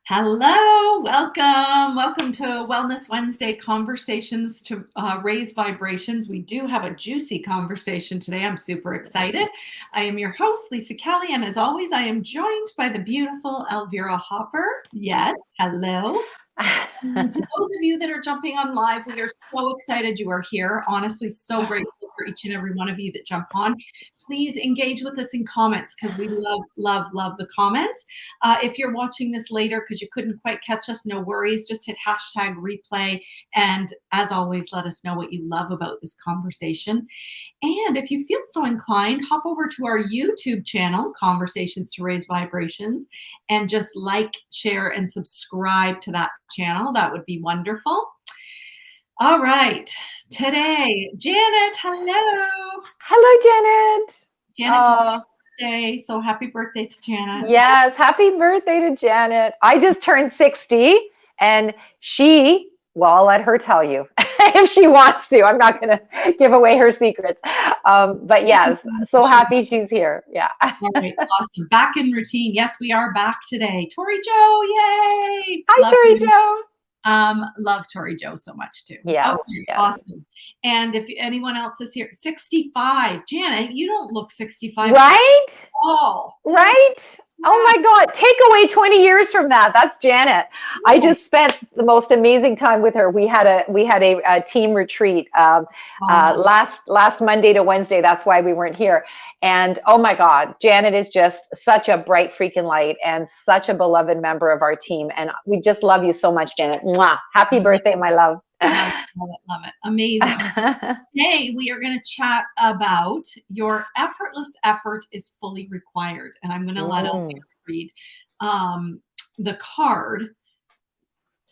Hello, welcome to Wellness Wednesday Conversations to Raise Vibrations. We do have a juicy conversation today. I'm super excited. I am your host, Lisa Kelly, and as always, I am joined by the beautiful Elvira Hopper. Yes, hello. And to those of you that are jumping on live, we are so excited you are here. Honestly, so grateful for each and every one of you that jump on. Please engage with us in comments because we love the comments. If you're watching this later because you couldn't quite catch us, no worries. Just hit hashtag replay. And as always, let us know what you love about this conversation. And if you feel so inclined, hop over to our YouTube channel, Conversations to Raise Vibrations, and just like, share, and subscribe to that channel. That would be wonderful. All right. Today, Janet, hello. Hello, Janet. Janet just had a birthday, so happy birthday to Janet. Yes, happy birthday to Janet. I just turned 60, and I'll let her tell you if she wants to. I'm not going to give away her secrets. But yes, so happy she's here. Yeah. All right, awesome. Back in routine. Yes, we are back today. Tori Joe, yay! Hi, Tori Joe. Love Tori Joe so much too. Yeah. Okay, awesome. And if anyone else is here, 65. Janet, you don't look 65 right? At all. Right? Yeah. Oh my God. Take away 20 years from that. That's Janet. I just spent the most amazing time with her. We had a team retreat last Monday to Wednesday. That's why we weren't here. And oh my God, Janet is just such a bright freaking light and such a beloved member of our team. And we just love you so much, Janet. Mwah. Happy birthday, my love. Love it. Amazing. Today, we are going to chat about your effortless effort is fully required. And I'm going to let Elvira read the card.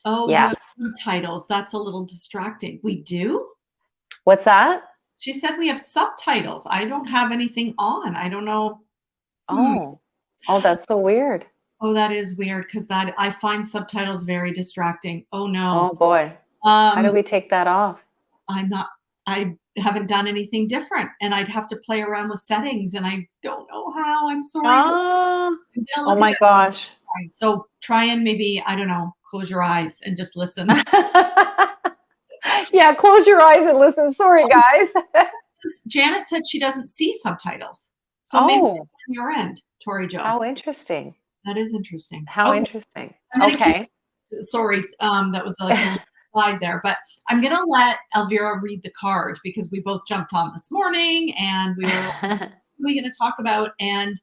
Oh, yeah. You have subtitles. That's a little distracting. We do? What's that? She said we have subtitles. I don't have anything on. I don't know. Oh, that's so weird. Oh, that is weird because I find subtitles very distracting. Oh, no. Oh, boy. How do we take that off? I haven't done anything different, and I'd have to play around with settings, and I don't know how. I'm sorry. Oh my gosh. So try and maybe, I don't know, close your eyes and just listen. Yeah, close your eyes and listen. Sorry, guys. Janet said she doesn't see subtitles. So maybe it's on your end, Tori Joe. How interesting. That is interesting. How interesting. Okay. Sorry, that was like a slide there, but I'm going to let Elvira read the card because we both jumped on this morning and we were going to talk about, and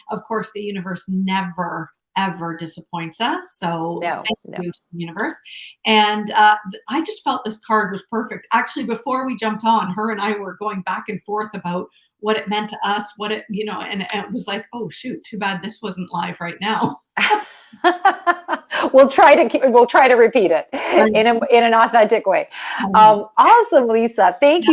of course the universe never ever disappoints us. So thank you to the universe. And I just felt this card was perfect. Actually, before we jumped on, her and I were going back and forth about what it meant to us, what it, and it was like, oh shoot, too bad this wasn't live right now. We'll try to repeat it in an authentic way. Awesome, Lisa. Thank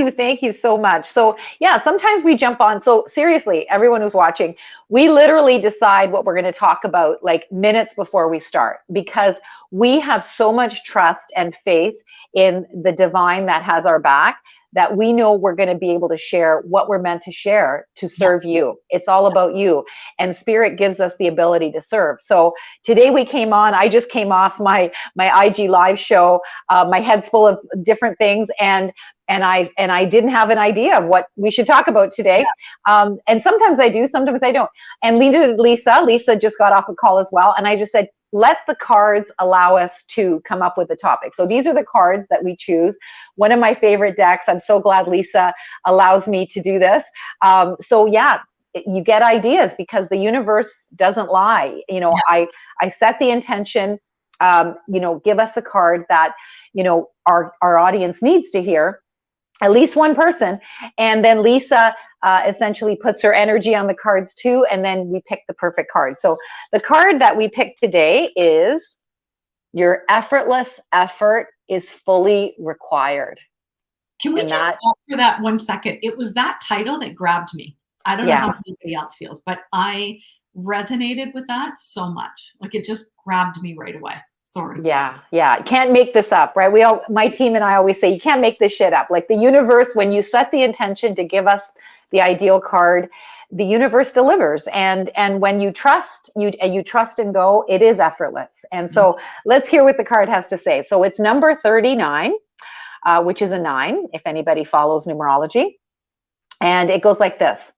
you so much. So yeah, sometimes we jump on. So seriously, everyone who's watching, we literally decide what we're going to talk about like minutes before we start because we have so much trust and faith in the divine that has our back that we know we're going to be able to share what we're meant to share to serve you. It's all about you. And Spirit gives us the ability to serve. So today we came on, I just came off my IG live show. My head's full of different things. And I didn't have an idea of what we should talk about today. And sometimes I do, sometimes I don't. And Lisa just got off a call as well. And I just said, let the cards allow us to come up with the topic. So these are the cards that we choose. One of my favorite decks. I'm so glad Lisa allows me to do this. So yeah, you get ideas because the universe doesn't lie. I set the intention, give us a card that, our audience needs to hear. At least one person, and then Lisa essentially puts her energy on the cards too, and then we pick the perfect card. So the card that we picked today is your effortless effort is fully required. Can we just stop for that 1 second? It was that title that grabbed me. I don't know how anybody else feels, but I resonated with that so much. Like it just grabbed me right away. Sorry. Yeah. Can't make this up, right? My team and I always say, you can't make this shit up. Like the universe, when you set the intention to give us the ideal card, the universe delivers. And when you trust, you trust and go, it is effortless. And so let's hear what the card has to say. So it's number 39, which is a 9, if anybody follows numerology. And it goes like this.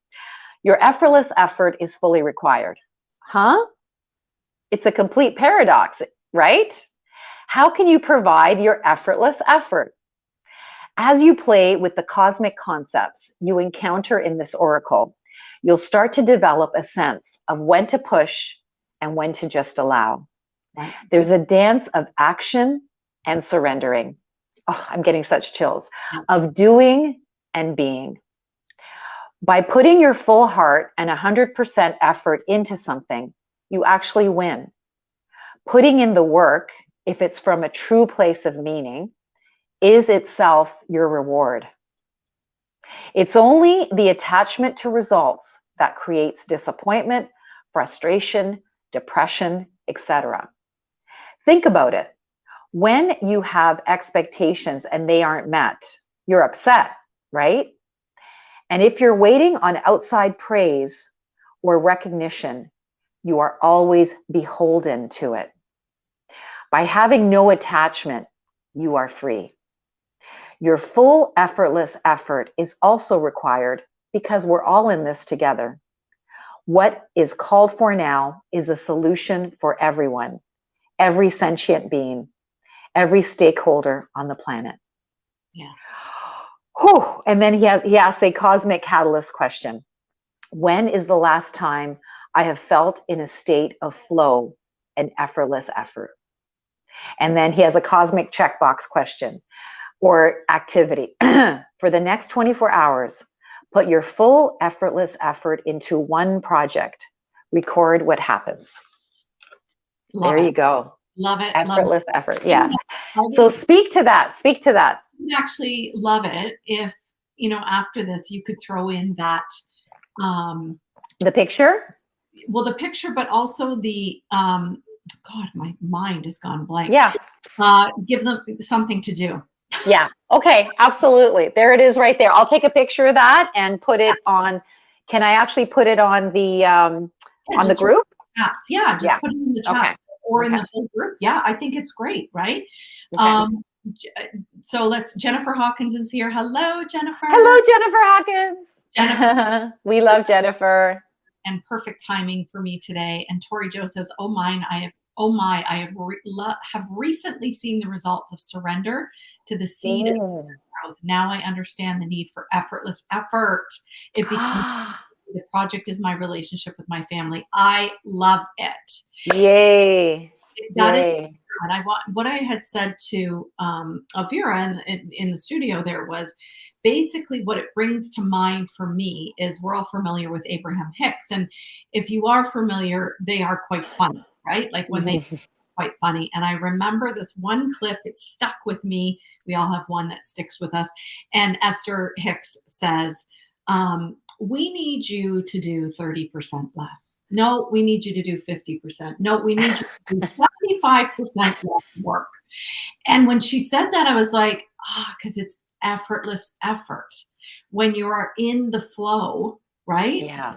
Your effortless effort is fully required. Huh? It's a complete paradox, right? How can you provide your effortless effort? As you play with the cosmic concepts you encounter in this oracle, you'll start to develop a sense of when to push and when to just allow. Right. There's a dance of action and surrendering. Oh, I'm getting such chills. Of doing and being. By putting your full heart and 100% effort into something, you actually win. Putting in the work, if it's from a true place of meaning, is itself your reward. It's only the attachment to results that creates disappointment, frustration, depression, etc. Think about it. When you have expectations and they aren't met, you're upset, right? And if you're waiting on outside praise or recognition, you are always beholden to it. By having no attachment, you are free. Your full effortless effort is also required because we're all in this together. What is called for now is a solution for everyone, every sentient being, every stakeholder on the planet. Yeah. Whew. And then he asks a cosmic catalyst question. When is the last time I have felt in a state of flow and effortless effort? And then he has a cosmic checkbox question or activity. For the next 24 hours, put your full effortless effort into one project. Record what happens. There you go. Love it. Effortless effort. Yeah. So speak to that. Speak to that. I actually love it if, after this, you could throw in that. The picture? Well, the picture, but also the, God, my mind has gone blank. Yeah. Give them something to do. Yeah. Okay. Absolutely. There it is right there. I'll take a picture of that and put it on. Can I actually put it on the the group? Chats. Yeah. Just put it in the chats or in the whole group. Yeah. I think it's great. Right. Okay. So Jennifer Hawkins is here. Hello, Jennifer. Hello, Jennifer Hawkins. Jennifer. We love Jennifer. And perfect timing for me today. And Tori Jo says, I have recently seen the results of surrender to the seed of growth. Now I understand the need for effortless effort. It becomes the project is my relationship with my family. I love it. Yay. That is, and what I had said to Elvira in the studio there was basically what it brings to mind for me is we're all familiar with Abraham Hicks. And if you are familiar, they are quite funny, right? Like when they quite funny. And I remember this one clip, it stuck with me. We all have one that sticks with us. And Esther Hicks says, we need you to do 30% less. No, we need you to do 50%. No, we need you to do 75% less work. And when she said that, I was like, because it's effortless effort. When you are in the flow, right? Yeah.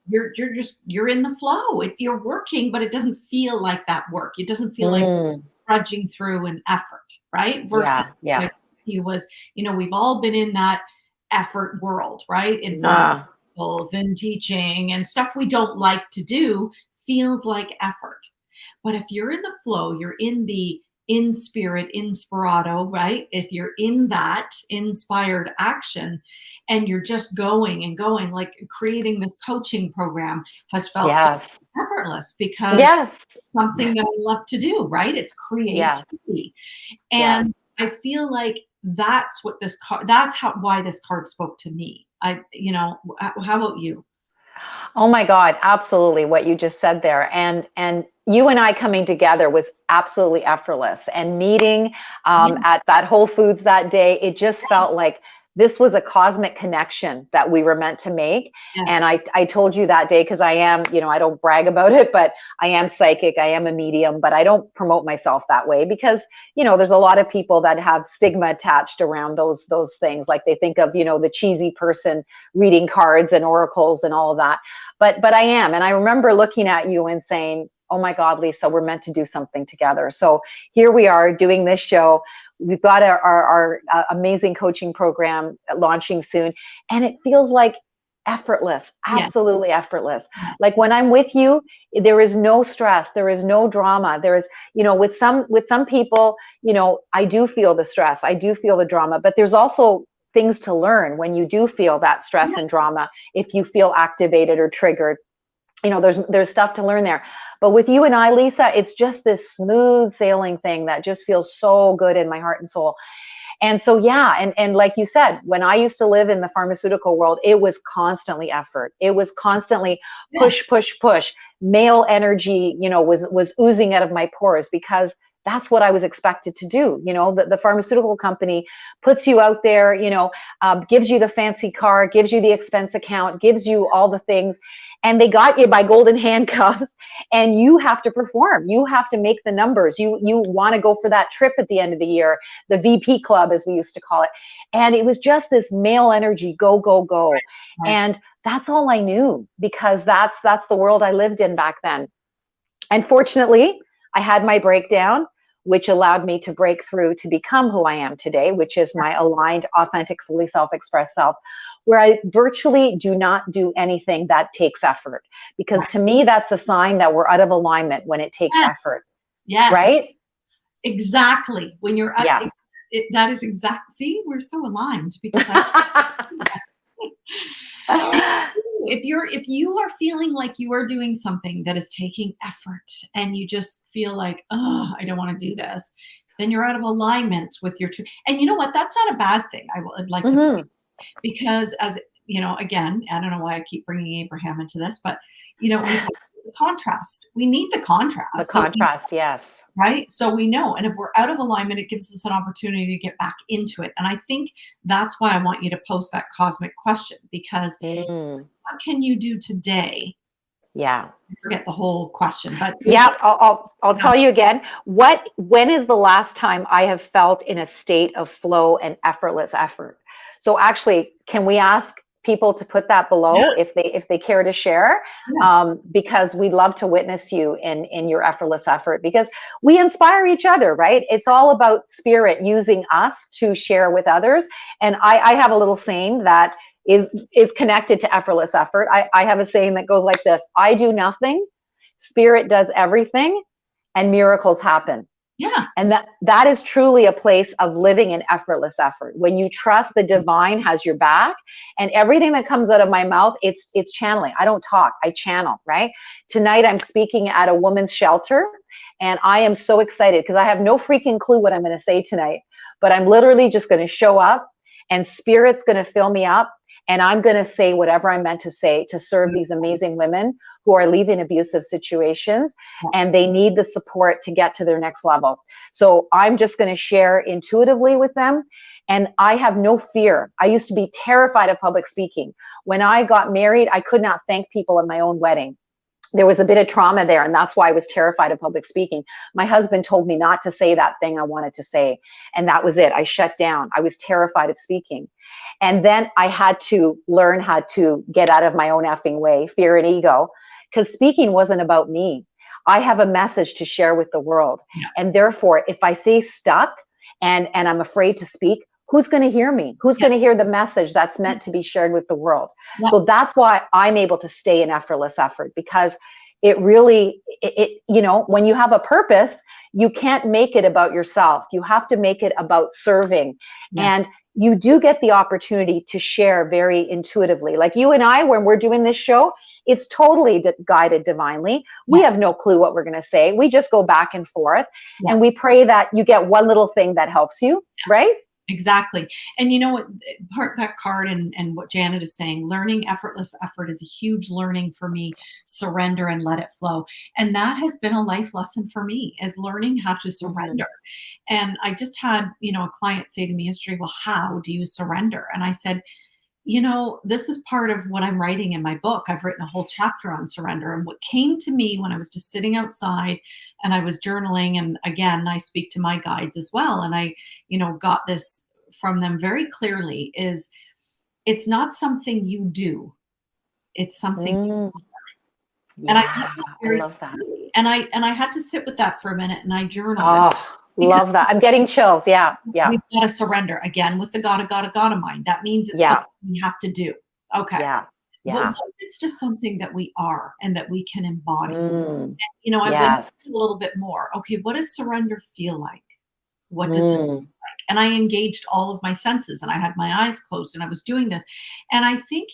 You're in the flow. You're working, but it doesn't feel like that work. It doesn't feel like trudging through an effort, right? Versus you was, we've all been in that effort world, right? In schools and teaching and stuff we don't like to do feels like effort. But if you're in the flow, you're in the in spirit, inspirato, right? If you're in that inspired action and you're just going and going, like creating this coaching program has felt just effortless because it's something that I love to do, right? It's creativity. And I feel like that's what this card, why this card spoke to me. How about you? Oh my God, absolutely. What you just said there. And you and I coming together was absolutely effortless, and meeting at that Whole Foods that day, it just felt like this was a cosmic connection that we were meant to make. Yes. And I told you that day, because I am, I don't brag about it, but I am psychic, I am a medium, but I don't promote myself that way because, there's a lot of people that have stigma attached around those things. Like they think of, the cheesy person reading cards and oracles and all of that. But I am. And I remember looking at you and saying, oh my God, Lisa, we're meant to do something together. So here we are doing this show. We've got our amazing coaching program launching soon. And it feels like effortless, absolutely effortless. Yes. Like when I'm with you, there is no stress. There is no drama. There is, with some people, I do feel the stress. I do feel the drama, but there's also things to learn when you do feel that stress and drama. If you feel activated or triggered, there's stuff to learn there. But with you and I, Lisa, it's just this smooth sailing thing that just feels so good in my heart and soul. And so, and like you said, when I used to live in the pharmaceutical world, it was constantly effort. It was constantly push, push, push. Male energy, was oozing out of my pores because that's what I was expected to do. The pharmaceutical company puts you out there, gives you the fancy car, gives you the expense account, gives you all the things. And they got you by golden handcuffs, and you have to perform. You have to make the numbers. You want to go for that trip at the end of the year, the VP club, as we used to call it. And it was just this male energy, go, go, go. Right. And that's all I knew, because that's the world I lived in back then. And fortunately, I had my breakdown, which allowed me to break through to become who I am today, which is my aligned, authentic, fully self-expressed self, where I virtually do not do anything that takes effort. Because to me, that's a sign that we're out of alignment when it takes effort. Yes. Right? Exactly. When you're that is exact. See, we're so aligned because if you are feeling like you are doing something that is taking effort and you just feel like, oh, I don't want to do this, then you're out of alignment with your truth. And you know what? That's not a bad thing. I'd like to, because as again, I don't know why I keep bringing Abraham into this, but we talk about the contrast. We need the contrast. The contrast, yes. Right? So we know, and if we're out of alignment, it gives us an opportunity to get back into it. And I think that's why I want you to post that cosmic question, because what can you do today? Yeah. I forget the whole question, but I'll tell you again. When is the last time I have felt in a state of flow and effortless effort? So actually, can we ask people to put that below if they care to share, because we'd love to witness you in your effortless effort, because we inspire each other, right? It's all about spirit using us to share with others. And I have a little saying that is connected to effortless effort. I have a saying that goes like this: I do nothing, spirit does everything, and miracles happen. Yeah. And that is truly a place of living in effortless effort. When you trust the divine has your back, and everything that comes out of my mouth, it's channeling. I don't talk, I channel, right? Tonight I'm speaking at a woman's shelter, and I am so excited because I have no freaking clue what I'm going to say tonight, but I'm literally just going to show up, and spirit's going to fill me up. And I'm going to say whatever I'm meant to say to serve these amazing women who are leaving abusive situations, and they need the support to get to their next level. So I'm just going to share intuitively with them. And I have no fear. I used to be terrified of public speaking. When I got married, I could not thank people at my own wedding. There was a bit of trauma there, and that's why I was terrified of public speaking. My husband told me not to say that thing I wanted to say, and that was it. I shut down. I was terrified of speaking. And then I had to learn how to get out of my own effing way, fear and ego, because speaking wasn't about me. I have a message to share with the world. And therefore, if I stay stuck and I'm afraid to speak, who's going to hear me? Who's going to hear the message that's meant to be shared with the world? So that's why I'm able to stay in effortless effort, because it really, when you have a purpose, you can't make it about yourself. You have to make it about serving. And you do get the opportunity to share very intuitively. Like you and I, when we're doing this show, it's totally guided divinely. We have no clue what we're going to say. We just go back and forth, and we pray that you get one little thing that helps you, right? Exactly. And you know what, part that card and what Janet is saying, learning effortless effort is a huge learning for me. Surrender and let it flow. And that has been a life lesson for me, is learning how to Mhm. surrender. And I just had, a client say to me yesterday, well, how do you surrender? And I said, this is part of what I'm writing in my book. I've written a whole chapter on surrender. And what came to me when I was just sitting outside and I was journaling, and again, I speak to my guides as well. And I, got this from them very clearly, is it's not something you do, it's something. Mm, And I got yeah, that I very love that. clearly. And I had to sit with that for a minute, and I journaled it, Oh, because love that. I'm getting chills. Yeah, yeah, we've got to surrender again with the gotta mind. That means it's yeah, something we have to do. Okay. yeah, But yeah. what if it's just something that we are and that we can embody? Mm, I went yes. a little bit more. Okay, what does surrender feel like? What does it Mm, like? And I engaged all of my senses, and I had my eyes closed and I was doing this. And I think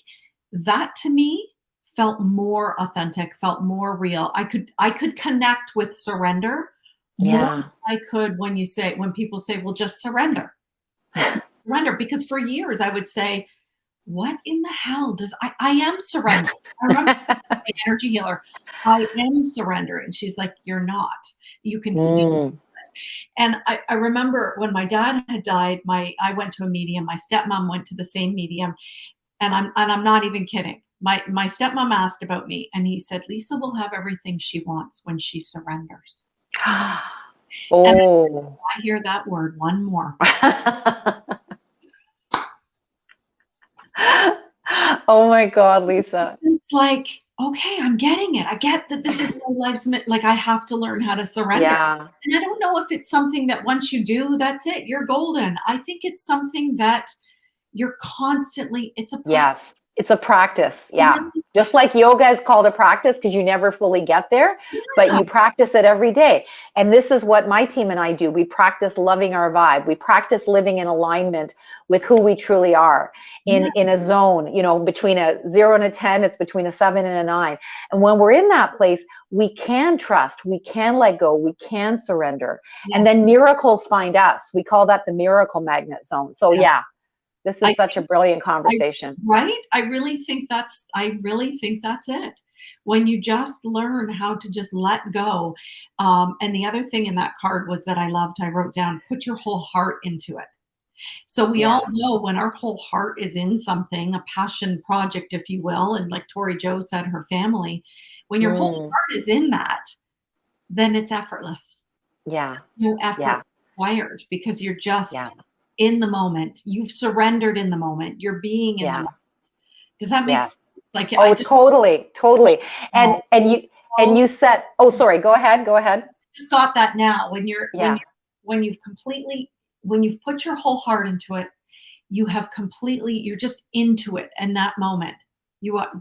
that to me felt more authentic, felt more real. I could connect with surrender more yeah. than I could when people say, well, just surrender. Just surrender. Because for years I would say, what in the hell does I am surrendering. I remember my energy healer, I am surrendering. She's like, you're not. You can still. Mm, And I remember when my dad had died, I went to a medium, my stepmom went to the same medium, and I'm not even kidding. My stepmom asked about me, and he said, Lisa will have everything she wants when she surrenders. And oh. I hear that word one more. Oh my God, Lisa. It's like, okay, I'm getting it. I get that this is my life's like, I have to learn how to surrender. Yeah. And I don't know if it's something that once you do, that's it, you're golden. I think it's something that you're constantly, it's a practice. Yes, it's a practice. It Yeah. really Just like yoga is called a practice because you never fully get there, but is. you practice it every day. And this is what my team and I do. We practice loving our vibe. We practice living in alignment with who we truly are Yeah. in a zone, between a 0 and a 10, it's between a 7 and a 9. And when we're in that place, we can trust, we can let go, we can surrender. And Yes. then miracles find us. We call that the miracle magnet zone. So yeah, Yes. this I is such a brilliant I conversation. right? I really think that's it. When you just learn how to just let go. And the other thing in that card was that I loved, I wrote down, put your whole heart into it. So we all Yeah. know when our whole heart is in something, a passion project, if you will, and like Tori Jo said, her family, when your whole Mm, heart is in that, then it's effortless. yeah. No effort Yeah. required, because you're Yeah. just in the moment. You've surrendered in the moment. You're being in the Yeah. moment. Does that make Yes. sense? Like I Oh, just totally. Totally. now, And you said, oh, sorry, go ahead. Go ahead. just got that now. Yeah. When you've completely, when you've put your whole heart into it, you're just into it in that moment.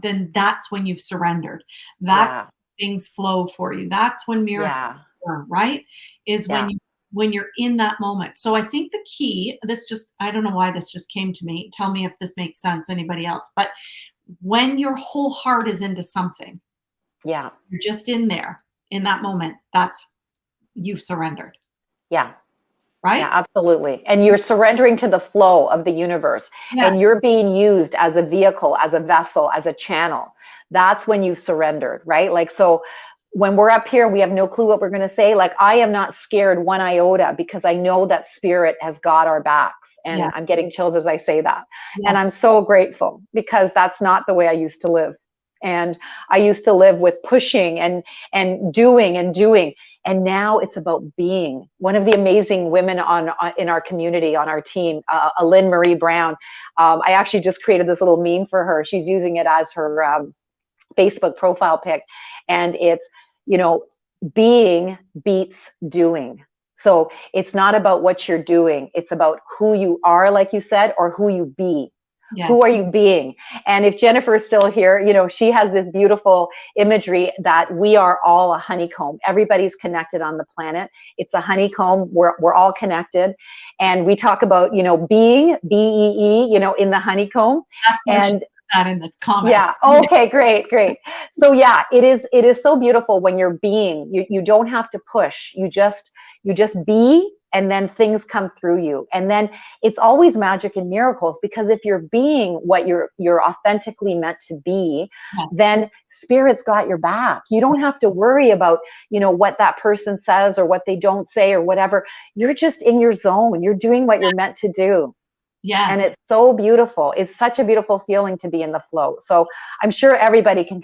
Then that's when you've surrendered. That's Yeah. when things flow for you. That's when miracles Yeah. occur, right? Is Yeah. when you're in that moment. So I think the key, I don't know why this just came to me. Tell me if this makes sense, anybody else. But when your whole heart is into something, Yeah. you're just in there in that moment. That's you've surrendered, Yeah. Yeah, right? absolutely. And you're surrendering to the flow of the universe and Yes. you're being used as a vehicle, as a vessel, as a channel. That's when you've surrendered, right? Like, so when we're up here, we have no clue what we're going to say. Like, I am not scared one iota because I know that spirit has got our backs. And Yes. I'm getting chills as I say that. And Yes. I'm so grateful because that's not the way I used to live. And I used to live with pushing and doing and doing. And now it's about being. One of the amazing women in our community, on our team, Lynn Marie Brown. I actually just created this little meme for her. She's using it as her Facebook profile pic, and it's, you know, being beats doing. So it's not about what you're doing. It's about who you are, like you said, or who you be. Who are Yes. you being? And if Jennifer is still here, she has this beautiful imagery that we are all a honeycomb. Everybody's connected on the planet. It's a honeycomb. We're all connected. And we talk about, being, BEE, in the honeycomb. That's why she And put that in the comments. yeah. Okay, great. So yeah, it is so beautiful when you're being. You don't have to push. You just be, and then things come through you. And then it's always magic and miracles, because if you're being what you're authentically meant to be, Yes. then spirit's got your back. You don't have to worry about, what that person says or what they don't say or whatever. You're just in your zone. You're doing what you're meant to do. Yes. And it's so beautiful. It's such a beautiful feeling to be in the flow. So I'm sure everybody can,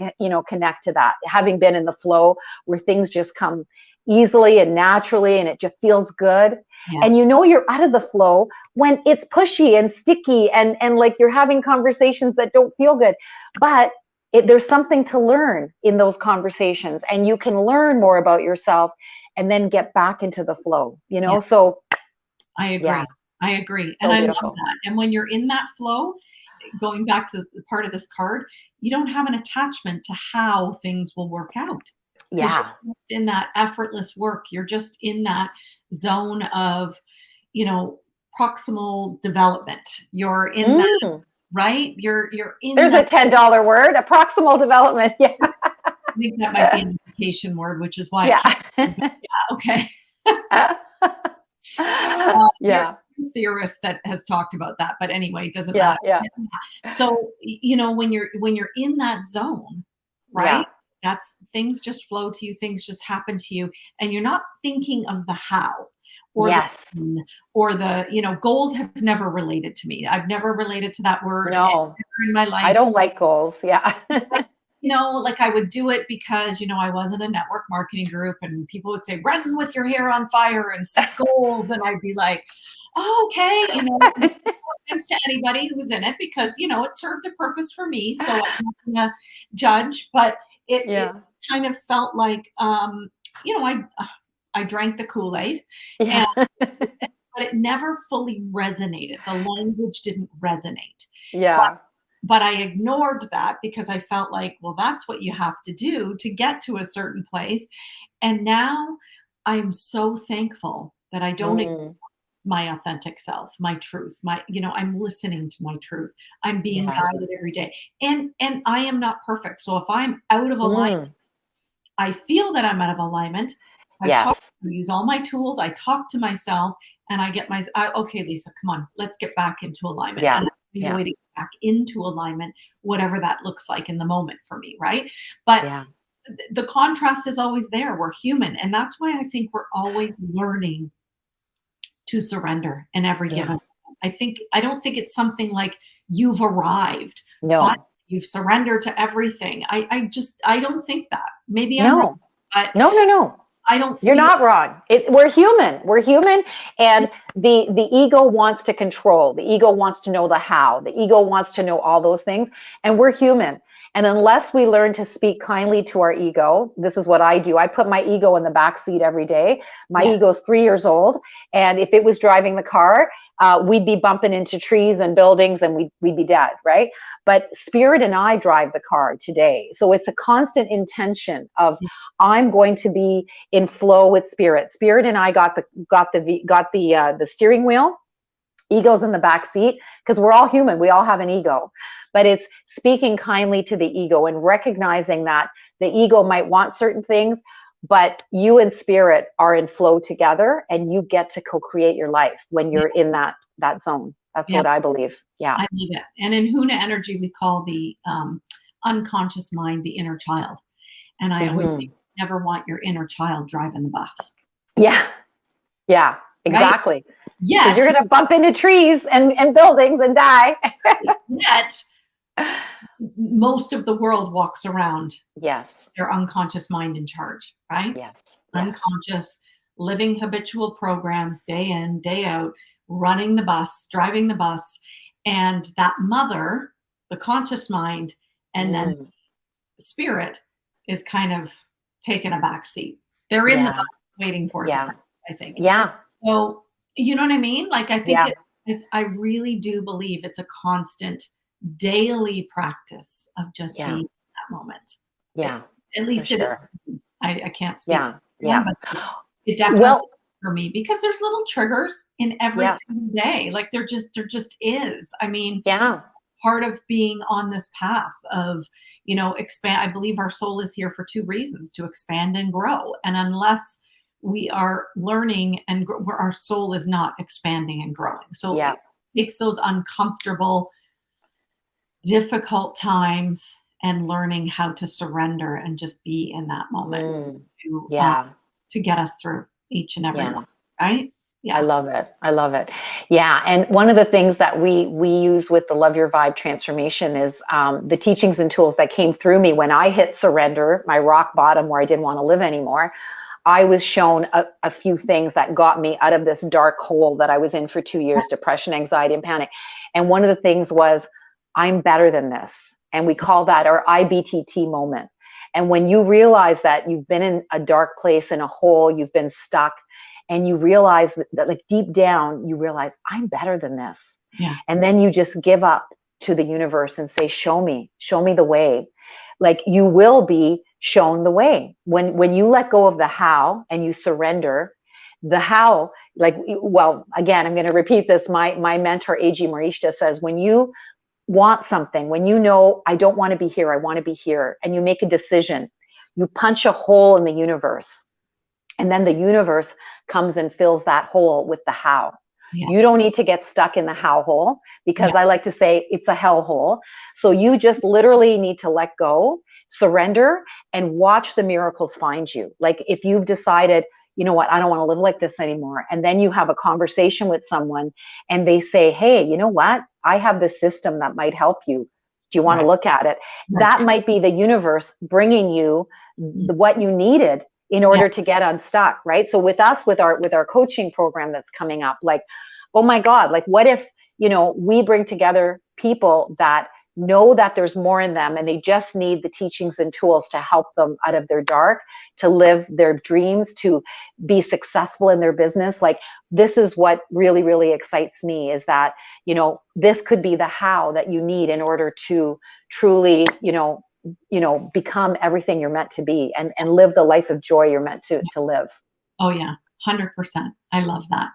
connect to that, having been in the flow where things just come easily and naturally, and it just feels good. Yeah. And you're out of the flow when it's pushy and sticky and like you're having conversations that don't feel good. But there's something to learn in those conversations, and you can learn more about yourself and then get back into the flow, Yeah. So I agree. Yeah. I agree. And So I beautiful. love that. And when you're in that flow, going back to the part of this card, you don't have an attachment to how things will work out. Yeah. You're just in that effortless work. You're just in that zone of, proximal development. You're in that, right? You're in There's that. a $10 word, a proximal development. Yeah. I think that might be an application word, which is why Yeah. okay. Yeah. Theorist that has talked about that, but anyway, it doesn't Yeah. matter. Yeah. So, when you're in that zone, right? That's, things just flow to you, things just happen to you, and you're not thinking of the how or Yes. the goals have never related to me. I've never related to that word No, in my life. I don't like goals. Yeah. Like I would do it because, I was in a network marketing group and people would say, run with your hair on fire and set goals. And I'd be like, oh, okay. No offense to anybody who was in it, because, it served a purpose for me. So I'm not going to judge, but it kind of felt like, I drank the Kool-Aid, Yeah. but it never fully resonated. The language didn't resonate. Yeah. But I ignored that because I felt like, well, that's what you have to do to get to a certain place. And now I'm so thankful that I don't ignore my authentic self, my truth, I'm listening to my truth. I'm being guided every day. And I am not perfect. So if I'm out of alignment, I feel that I'm out of alignment. I use all my tools. I talk to myself and I get okay, Lisa, come on, let's get back into alignment. Yeah. And I find a way to get back into alignment, whatever that looks like in the moment for me. Right. But the contrast is always there. We're human. And that's why I think we're always learning to surrender in every given. I don't think it's something like you've arrived. No. Finally, you've surrendered to everything. I don't think that. Maybe I'm No. wrong, but No. I don't. You're not wrong. We're human. We're human, and the ego wants to control. The ego wants to know the how. The ego wants to know all those things, and we're human. And unless we learn to speak kindly to our ego, this is what I do. I put my ego in the back seat every day. My ego's 3 years old, and if it was driving the car, we'd be bumping into trees and buildings, and we'd be dead, right? But spirit and I drive the car today, so it's a constant intention of I'm going to be in flow with spirit. Spirit and I got the steering wheel. Ego's in the back seat, because we're all human. We all have an ego, but it's speaking kindly to the ego and recognizing that the ego might want certain things, but you and spirit are in flow together, and you get to co-create your life when you're in that zone. That's what I believe. Yeah. I love it. And in Huna energy, we call the unconscious mind the inner child. And I always say, never want your inner child driving the bus. Yeah. Yeah, exactly. Right? Yes. Because you're going to bump into trees and buildings and die. Yet, most of the world walks around their unconscious mind in charge, right? Yes. Unconscious, living habitual programs day in, day out, running the bus, driving the bus. And that mother, the conscious mind, and then spirit is kind of taking a back seat. They're in the bus waiting for it to happen, I think. Yeah. So, you know what I mean? Like, I think I really do believe it's a constant daily practice of just being in that moment. Yeah. At least it is. I can't speak. But it definitely for me, because there's little triggers in every single day. Like there just is. I mean, part of being on this path of, expand. I believe our soul is here for two reasons: to expand and grow. And unless we are learning and where our soul is not expanding and growing. So Yeah. it takes those uncomfortable, difficult times and learning how to surrender and just be in that moment to Yeah. to get us through each and every Yeah. one, right? I Yeah. love it. I love it. Yeah, and one of the things that we use with the Love Your Vibe transformation is the teachings and tools that came through me when I hit surrender, my rock bottom where I didn't want to live anymore. I was shown a few things that got me out of this dark hole that I was in for 2 years, depression, anxiety, and panic. And one of the things was, I'm better than this. And we call that our IBTT moment. And when you realize that you've been in a dark place, in a hole, you've been stuck, and you realize that like deep down, you realize I'm better than this. Yeah. And then you just give up to the universe and say, show me the way. Like you will be shown the way. When you let go of the how and you surrender, the how, like, well, again, I'm going to repeat this. My mentor, A.G. Marishta, says, when you want something, when you know, I don't want to be here, I want to be here, and you make a decision, you punch a hole in the universe. And then the universe comes and fills that hole with the how. Yeah. You don't need to get stuck in the how hole, because Yeah. I like to say it's a hell hole. So you just literally need to let go, surrender, and watch the miracles find you. Like if you've decided, you know what, I don't want to live like this anymore. And then you have a conversation with someone and they say, hey, you know what? I have this system that might help you. Do you want to look at it? Right. That might be the universe bringing you what you needed in order to get unstuck, right? So with us, with our coaching program that's coming up, like, oh my God, like what if, we bring together people that know that there's more in them and they just need the teachings and tools to help them out of their dark, to live their dreams, to be successful in their business. Like this is what really, really excites me, is that, this could be the how that you need in order to truly, become everything you're meant to be and live the life of joy you're meant to live. Oh yeah, 100%. I love that.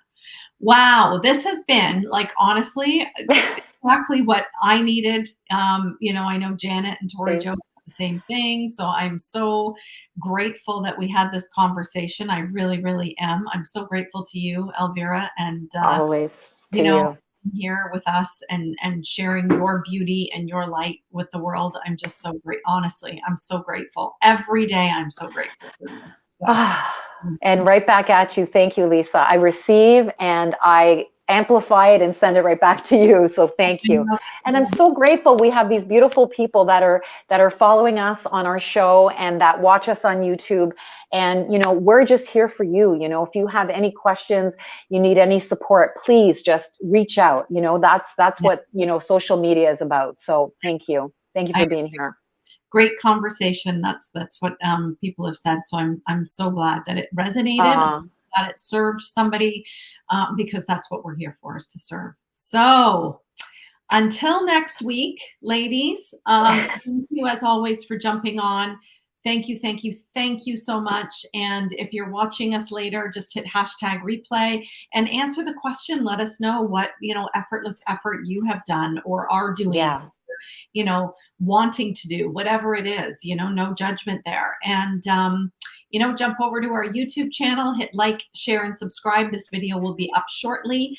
Wow, this has been, like, honestly, exactly what I needed. I know Janet and Tori Joe said the same thing. So I'm so grateful that we had this conversation. I really, really am. I'm so grateful to you, Elvira, and Always to you. here with us and sharing your beauty and your light with the world. I'm just so great. Honestly, I'm so grateful. Every day I'm so grateful for you. So. And right back at you. Thank you, Lisa. I receive and I amplify it and send it right back to you. So thank you. And I'm so grateful we have these beautiful people that are following us on our show and that watch us on YouTube. And, we're just here for you. If you have any questions, you need any support, please just reach out. That's what, social media is about. So thank you. Thank you for being here. Great conversation. That's what people have said. So I'm so glad that it resonated. That it served somebody, because that's what we're here for, is to serve. So until next week, ladies, thank you as always for jumping on. Thank you, thank you, thank you so much. And if you're watching us later, just hit #replay and answer the question. Let us know what, effortless effort you have done or are doing. Yeah. Wanting to do, whatever it is, no judgment there. And, jump over to our YouTube channel, hit like, share, and subscribe. This video will be up shortly.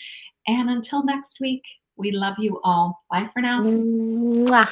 And until next week, we love you all. Bye for now. Mwah.